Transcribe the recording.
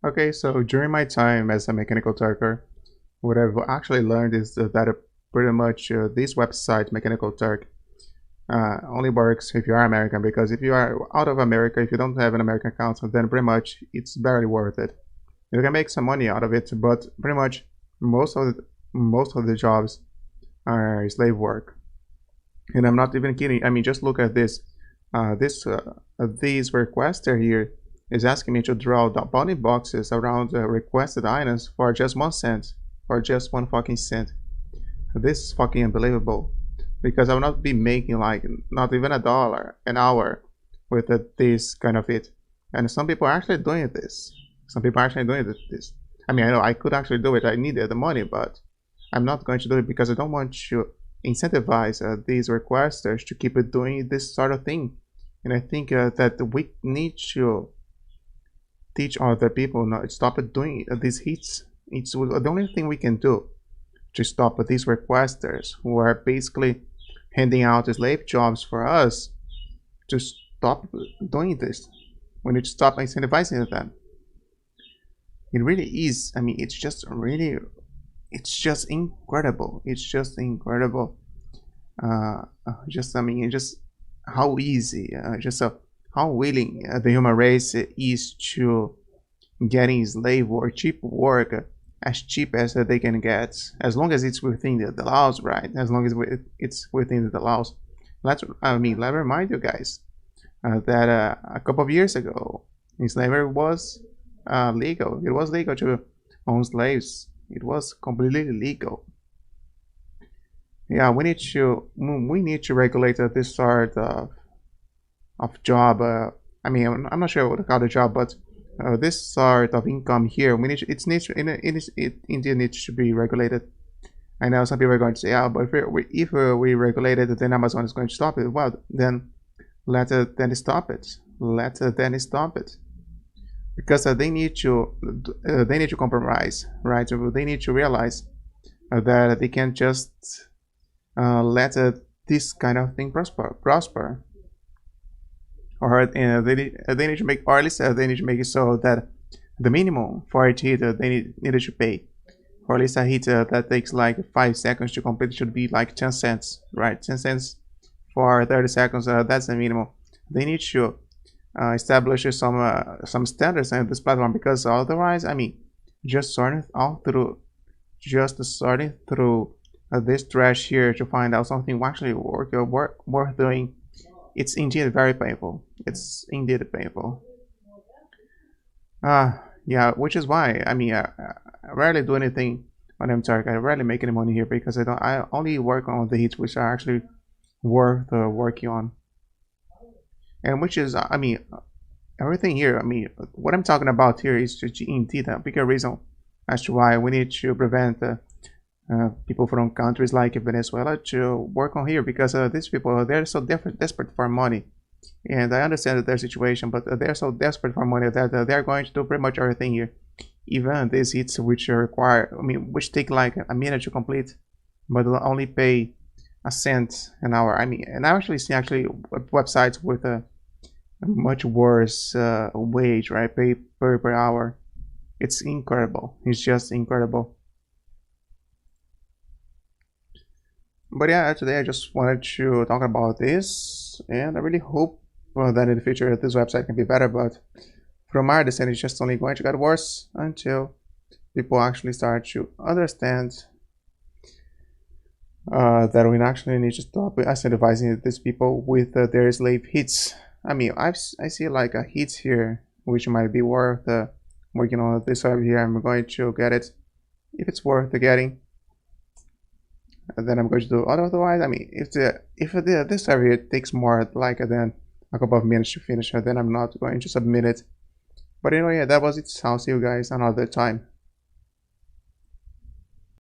Okay, so during my time as a mechanical Turker, what I've actually learned is that pretty much this website, Mechanical Turk, only works if you are American, because if you are out of America, if you don't have an American account, then pretty much it's barely worth it. You can make some money out of it, but pretty much most of the jobs are slave work. And I'm not even kidding. I mean, just look at this. These requester here is asking me to draw the bounty boxes around the requested items for just 1 cent, for just 1 fucking cent. This is fucking unbelievable, because I will not be making like not even $1 an hour with this kind of it. And some people are actually doing this. Some people are actually doing this. I mean, I know I could actually do it. I needed the money, but I'm not going to do it because I don't want to incentivize these requesters to keep doing this sort of thing. And I think that we need to teach other people not stop doing these hits. It's the only thing we can do to stop these requesters who are basically handing out slave jobs for us to stop doing this. We need to stop incentivizing them. It really is. I mean, it's just really, it's just incredible. It's just incredible. Just, I mean, just how easy, how willing the human race is to getting slave or cheap work as cheap as they can get, as long as it's within the laws, right? As long as it's within the laws. Let me remind you guys that a couple of years ago, slavery was legal. It was legal to own slaves. It was completely legal. Yeah, we need to regulate this sort of job. I mean, I'm not sure what to call the job, but this sort of income here, we need to, it indeed needs to be regulated. I know some people are going to say, yeah, but if we regulate it, then Amazon is going to stop it. Well, then then stop it. Then stop it, because they need to compromise, right? So they need to realize that they can't just let this kind of thing prosper. Or they need to make, or at least they need to make it so that the minimum for a hit needed to pay, or at least a hit that takes like 5 seconds to complete should be like 10 cents, right? 10 cents for 30 seconds. That's the minimum. They need to establish some standards in this platform, because otherwise, I mean, just sorting through this trash here to find out something actually worth doing, it's indeed very painful. It's indeed painful. Yeah, which is why I mean, I rarely do anything on Mturk. I rarely make any money here because I don't. I only work on the hits which are actually worth working on, and which is, I mean, everything here. I mean, what I'm talking about here is indeed a bigger reason as to why we need to prevent people from countries like Venezuela to work on here, because these people, they're so desperate for money. And I understand their situation, but they're so desperate for money that they're going to do pretty much everything here, even these hits which require, I mean, which take like a minute to complete, but they'll only pay a cent an hour. I mean, and I actually see websites with a much worse wage, right? Pay per hour. It's incredible. It's just incredible. But yeah, today I just wanted to talk about this, and I really hope that in the future this website can be better. But from my understanding, it's just only going to get worse until people actually start to understand that we actually need to stop incentivizing these people with their slave hits. I mean, I see like a hit here which might be worth working on this over here. I'm going to get it if it's worth getting. And then I'm going to do otherwise. I mean, if this area takes more like than a couple of minutes to finish, then I'm not going to submit it. But anyway, yeah, that was it. I'll see you guys another time.